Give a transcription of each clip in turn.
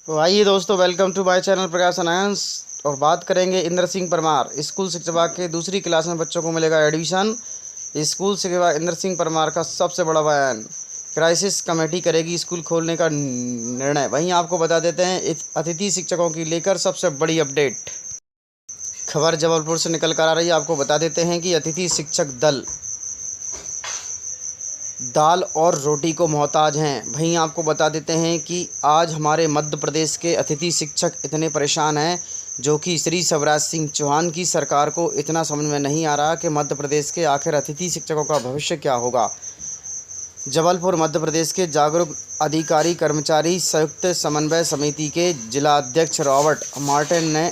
तो आइए दोस्तों, welcome to my channel Prakash अनायंस। और बात करेंगे इंद्र सिंह परमार। स्कूल शिक्षा विभाग के दूसरी क्लास में बच्चों को मिलेगा एडमिशन। स्कूल शिक्षा विभाग इंद्र सिंह परमार का सबसे बड़ा बयान। क्राइसिस कमेटी करेगी स्कूल खोलने का निर्णय। वहीं आपको बता देते हैं अतिथि शिक्षकों की लेकर सबसे बड़ी अपडेट खबर जबलपुर से निकल कर आ रही है। आपको बता देते हैं कि अतिथि शिक्षक दल दाल और रोटी को मोहताज हैं। वहीं आपको बता देते हैं कि आज हमारे मध्य प्रदेश के अतिथि शिक्षक इतने परेशान हैं, जो कि श्री शिवराज सिंह चौहान की सरकार को इतना समझ में नहीं आ रहा कि मध्य प्रदेश के आखिर अतिथि शिक्षकों का भविष्य क्या होगा। जबलपुर मध्य प्रदेश के जागरूक अधिकारी कर्मचारी संयुक्त समन्वय समिति के जिलाध्यक्ष रॉबर्ट मार्टिन ने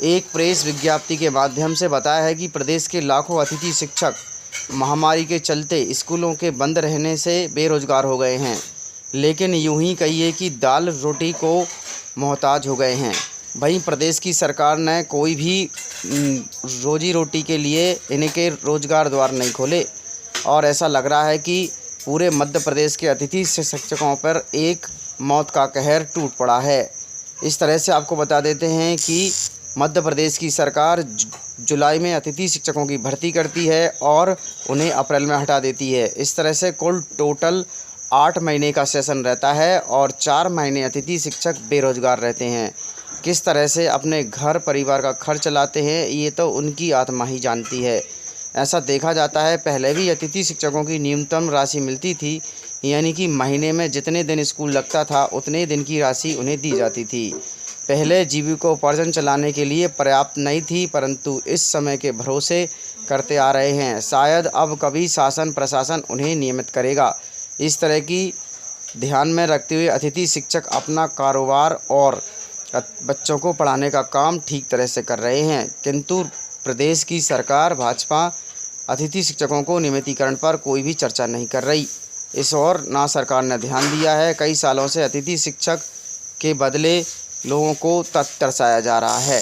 एक प्रेस विज्ञप्ति के माध्यम से बताया है कि प्रदेश के लाखों अतिथि शिक्षक महामारी के चलते स्कूलों के बंद रहने से बेरोजगार हो गए हैं, लेकिन यूं ही कहिए कि दाल रोटी को मोहताज हो गए हैं। वहीं प्रदेश की सरकार ने कोई भी रोजी रोटी के लिए इनके रोजगार द्वार नहीं खोले और ऐसा लग रहा है कि पूरे मध्य प्रदेश के अतिथि शिक्षकों पर एक मौत का कहर टूट पड़ा है। इस तरह से आपको बता देते हैं कि मध्य प्रदेश की सरकार जुलाई में अतिथि शिक्षकों की भर्ती करती है और उन्हें अप्रैल में हटा देती है। इस तरह से कुल टोटल 8 महीने का सेशन रहता है और 4 महीने अतिथि शिक्षक बेरोजगार रहते हैं। किस तरह से अपने घर परिवार का खर्च चलाते हैं ये तो उनकी आत्मा ही जानती है। ऐसा देखा जाता है, पहले भी अतिथि शिक्षकों की न्यूनतम राशि मिलती थी, यानी कि महीने में जितने दिन स्कूल लगता था उतने दिन की राशि उन्हें दी जाती थी। पहले जीविकोपार्जन चलाने के लिए पर्याप्त नहीं थी, परंतु इस समय के भरोसे करते आ रहे हैं। शायद अब कभी शासन प्रशासन उन्हें नियमित करेगा। इस तरह की ध्यान में रखते हुए अतिथि शिक्षक अपना कारोबार और बच्चों को पढ़ाने का काम ठीक तरह से कर रहे हैं, किंतु प्रदेश की सरकार भाजपा अतिथि शिक्षकों को नियमितीकरण पर कोई भी चर्चा नहीं कर रही। इस ओर ना सरकार ने ध्यान दिया है। कई सालों से अतिथि शिक्षक के बदले लोगों को तरसाया जा रहा है।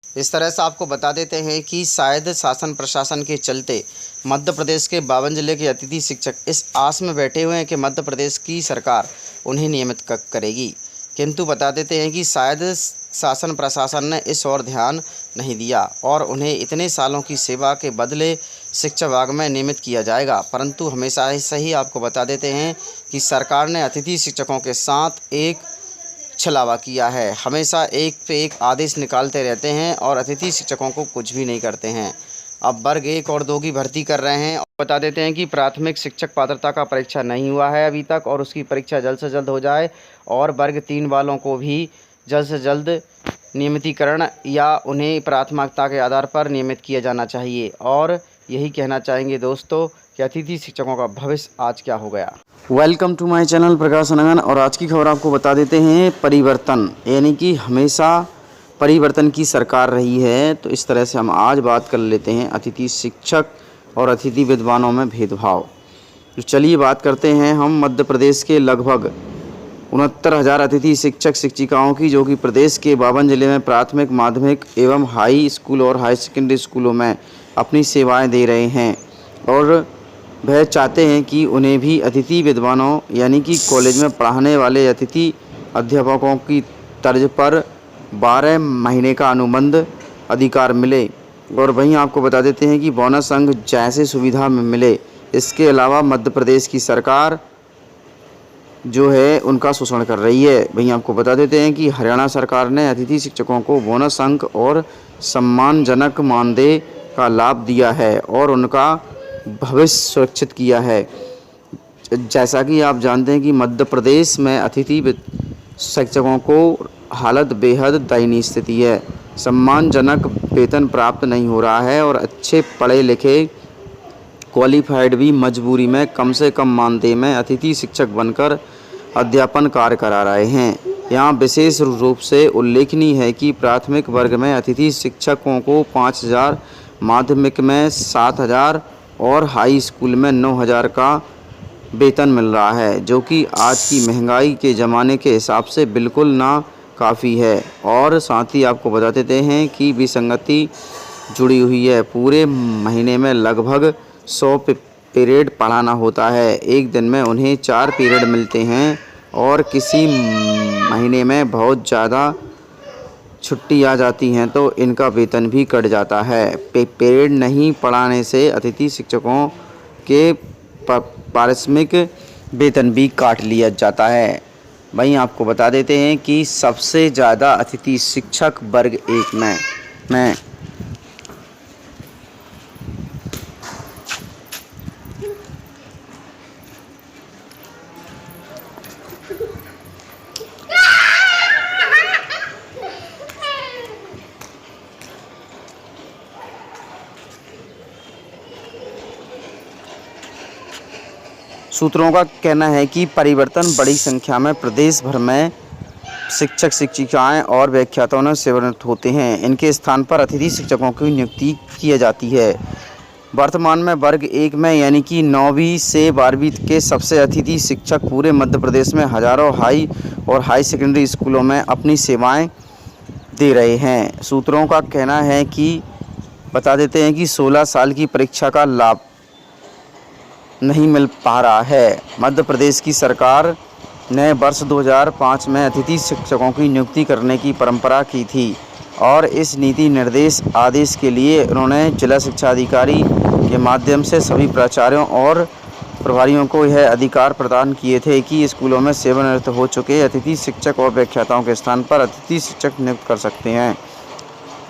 इस तरह से आपको बता देते हैं कि शायद शासन प्रशासन के चलते मध्य प्रदेश के 52 जिले के अतिथि शिक्षक इस आस में बैठे हुए हैं कि मध्य प्रदेश की सरकार उन्हें नियमित करेगी, किंतु बता देते हैं कि शायद शासन प्रशासन ने इस ओर ध्यान नहीं दिया और उन्हें इतने सालों की सेवा के बदले शिक्षा विभाग में नियमित किया जाएगा। परंतु हमेशा ऐसा ही आपको बता देते हैं कि सरकार ने अतिथि शिक्षकों के साथ एक छलावा किया है। हमेशा एक पे एक आदेश निकालते रहते हैं और अतिथि शिक्षकों को कुछ भी नहीं करते हैं। अब वर्ग 1 और 2 की भर्ती कर रहे हैं। और बता देते हैं कि प्राथमिक शिक्षक पात्रता का परीक्षा नहीं हुआ है अभी तक और उसकी परीक्षा जल्द से जल्द हो जाए और वर्ग 3 वालों को भी जल्द से जल्द नियमितीकरण या उन्हें प्राथमिकता के आधार पर नियमित किया जाना चाहिए। और यही कहना चाहेंगे दोस्तों कि अतिथि शिक्षकों का भविष्य आज क्या हो गया। वेलकम टू माय चैनल प्रकाश अनगन। और आज की खबर आपको बता देते हैं परिवर्तन, यानी कि हमेशा परिवर्तन की सरकार रही है। तो इस तरह से हम आज बात कर लेते हैं अतिथि शिक्षक और अतिथि विद्वानों में भेदभाव। तो चलिए बात करते हैं हम मध्य प्रदेश के लगभग 69,000 अतिथि शिक्षक शिक्षिकाओं की, जो कि प्रदेश के 52 जिले में प्राथमिक माध्यमिक एवं हाई स्कूल और हाई सेकेंडरी स्कूलों में अपनी सेवाएं दे रहे हैं। और वह चाहते हैं कि उन्हें भी अतिथि विद्वानों यानी कि कॉलेज में पढ़ाने वाले अतिथि अध्यापकों की तर्ज पर 12 महीने का अनुबंध अधिकार मिले। और वहीं आपको बता देते हैं कि बोनस अंक जैसे सुविधा में मिले। इसके अलावा मध्य प्रदेश की सरकार जो है उनका शोषण कर रही है। वहीं आपको बता देते हैं कि हरियाणा सरकार ने अतिथि शिक्षकों को बोनस अंक और सम्मानजनक मानदेय का लाभ दिया है और उनका भविष्य सुरक्षित किया है। जैसा कि आप जानते हैं कि मध्य प्रदेश में अतिथि शिक्षकों को हालत बेहद दयनीय स्थिति है। सम्मानजनक वेतन प्राप्त नहीं हो रहा है और अच्छे पढ़े लिखे क्वालिफाइड भी मजबूरी में कम से कम मानदेय में अतिथि शिक्षक बनकर अध्यापन कार्य करा रहे हैं। यहाँ विशेष रूप से उल्लेखनीय है कि प्राथमिक वर्ग में अतिथि शिक्षकों को 5,000, माध्यमिक में 7,000 और हाई स्कूल में 9,000 का वेतन मिल रहा है, जो कि आज की महंगाई के ज़माने के हिसाब से बिल्कुल ना काफ़ी है। और साथ ही आपको बता देते हैं कि विसंगति जुड़ी हुई है। पूरे महीने में लगभग 100 पीरियड पढ़ाना होता है। एक दिन में उन्हें 4 पीरियड मिलते हैं और किसी महीने में बहुत ज़्यादा छुट्टी आ जाती हैं तो इनका वेतन भी कट जाता है। पीरियड नहीं पढ़ाने से अतिथि शिक्षकों के पारिश्रमिक वेतन भी काट लिया जाता है। वहीं आपको बता देते हैं कि सबसे ज़्यादा अतिथि शिक्षक वर्ग 1 में सूत्रों का कहना है कि परिवर्तन बड़ी संख्या में प्रदेश भर में शिक्षक शिक्षिकाएं और व्याख्याताओं सेवानिवृत्त होते हैं। इनके स्थान पर अतिथि शिक्षकों की नियुक्ति की जाती है। वर्तमान में वर्ग 1 में यानी कि 9वीं से 12वीं के सबसे अतिथि शिक्षक पूरे मध्य प्रदेश में हजारों हाई और हाई सेकेंडरी स्कूलों में अपनी सेवाएं दे रहे हैं। सूत्रों का कहना है कि बता देते हैं कि 16 साल की परीक्षा का लाभ नहीं मिल पा रहा है। मध्य प्रदेश की सरकार ने वर्ष 2005 में अतिथि शिक्षकों की नियुक्ति करने की परंपरा की थी और इस नीति निर्देश आदेश के लिए उन्होंने जिला शिक्षा अधिकारी के माध्यम से सभी प्राचार्यों और प्रभारियों को यह अधिकार प्रदान किए थे कि स्कूलों में सेवानिवृत्त हो चुके अतिथि शिक्षक और व्याख्याताओं के स्थान पर अतिथि शिक्षक नियुक्त कर सकते हैं।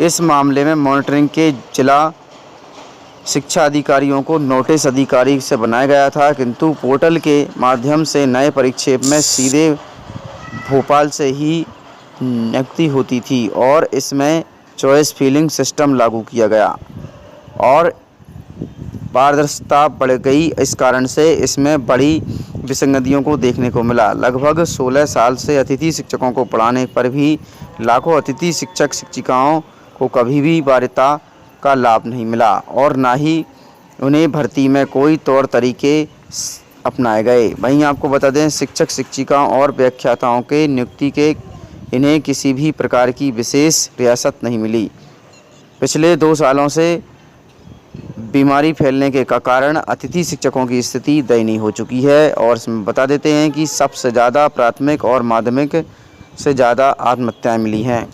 इस मामले में मॉनिटरिंग के जिला शिक्षा अधिकारियों को नोटिस अधिकारी से बनाया गया था, किंतु पोर्टल के माध्यम से नए परिक्षेप में सीधे भोपाल से ही नियुक्ति होती थी और इसमें चॉइस फिलिंग सिस्टम लागू किया गया और पारदर्शिता बढ़ गई। इस कारण से इसमें बड़ी विसंगतियों को देखने को मिला। लगभग 16 साल से अतिथि शिक्षकों को पढ़ाने पर भी लाखों अतिथि शिक्षक शिक्षिकाओं को कभी भी वरीयता का लाभ नहीं मिला और ना ही उन्हें भर्ती में कोई तौर तरीके अपनाए गए। वहीं आपको बता दें शिक्षक शिक्षिकाओं और व्याख्याताओं के नियुक्ति के इन्हें किसी भी प्रकार की विशेष रियासत नहीं मिली। पिछले 2 सालों से बीमारी फैलने के कारण अतिथि शिक्षकों की स्थिति दयनीय हो चुकी है और इसमें बता देते हैं कि सबसे ज़्यादा प्राथमिक और माध्यमिक से ज़्यादा आत्महत्याएं मिली हैं।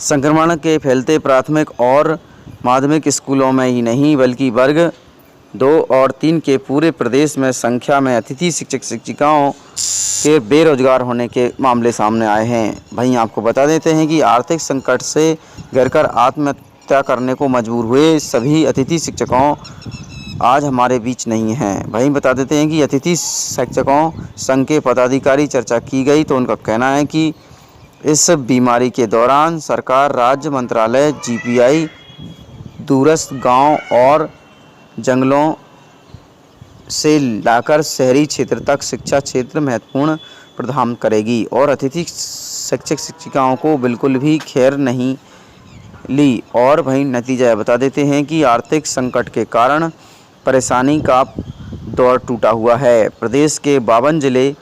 संक्रमण के फैलते प्राथमिक और माध्यमिक स्कूलों में ही नहीं बल्कि वर्ग 2 और 3 के पूरे प्रदेश में संख्या में अतिथि शिक्षक शिक्षिकाओं के बेरोजगार होने के मामले सामने आए हैं। वहीं आपको बता देते हैं कि आर्थिक संकट से घिरकर आत्महत्या करने को मजबूर हुए सभी अतिथि शिक्षकों आज हमारे बीच नहीं हैं। वहीं बता देते हैं कि अतिथि शिक्षकों संघ के पदाधिकारी चर्चा की गई तो उनका कहना है कि इस बीमारी के दौरान सरकार, राज्य मंत्रालय, जीपीआई दूरस्थ गांव और जंगलों से लाकर शहरी क्षेत्र तक शिक्षा क्षेत्र महत्वपूर्ण प्रदान करेगी और अतिथि शिक्षक शिक्षिकाओं को बिल्कुल भी खैर नहीं ली। और वहीं नतीजा बता देते हैं कि आर्थिक संकट के कारण परेशानी का दौर टूटा हुआ है। प्रदेश के 52 जिले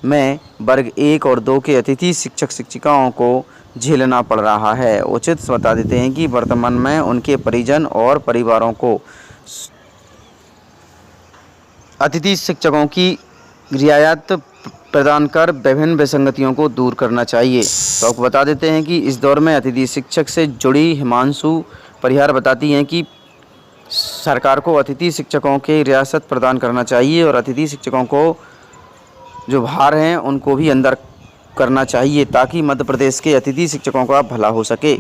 में वर्ग 1 और 2 के अतिथि शिक्षक शिक्षिकाओं को झेलना पड़ रहा है। उचित बता देते हैं कि वर्तमान में उनके परिजन और परिवारों को अतिथि शिक्षकों की रियायत प्रदान कर विभिन्न विसंगतियों को दूर करना चाहिए। तो आपको बता देते हैं कि इस दौर में अतिथि शिक्षक से जुड़ी हिमांशु परिहार बताती हैं कि सरकार को अतिथि शिक्षकों की रियासत प्रदान करना चाहिए और अतिथि शिक्षकों को जो बाहर हैं उनको भी अंदर करना चाहिए ताकि मध्य प्रदेश के अतिथि शिक्षकों का भला हो सके।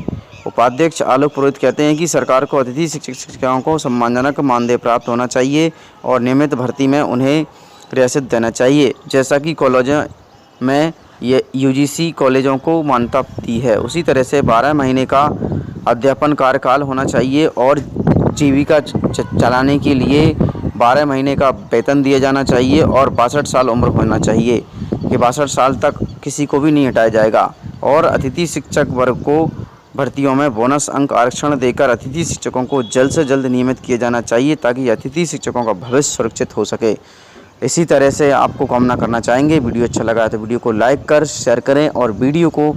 उपाध्यक्ष आलोक पुरोहित कहते हैं कि सरकार को अतिथि शिक्षक शिक्षिकाओं को सम्मानजनक मानदेय प्राप्त होना चाहिए और नियमित भर्ती में उन्हें रियासत देना चाहिए, जैसा कि कॉलेजों में ये यूजीसी कॉलेजों को मान्यता दी है। उसी तरह से 12 महीने का अध्यापन कार्यकाल होना चाहिए और जीविका चलाने के लिए 12 महीने का वेतन दिया जाना चाहिए और 62 साल उम्र होना चाहिए कि 62 साल तक किसी को भी नहीं हटाया जाएगा। और अतिथि शिक्षक वर्ग को भर्तियों में बोनस अंक आरक्षण देकर अतिथि शिक्षकों को जल्द से जल्द नियमित किया जाना चाहिए ताकि अतिथि शिक्षकों का भविष्य सुरक्षित हो सके। इसी तरह से आपको कामना करना चाहेंगे। वीडियो अच्छा लगा तो वीडियो को लाइक कर शेयर करें और वीडियो को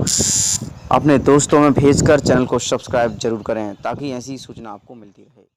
अपने दोस्तों में भेजकर चैनल को सब्सक्राइब जरूर करें ताकि ऐसी सूचना आपको मिलती रहे।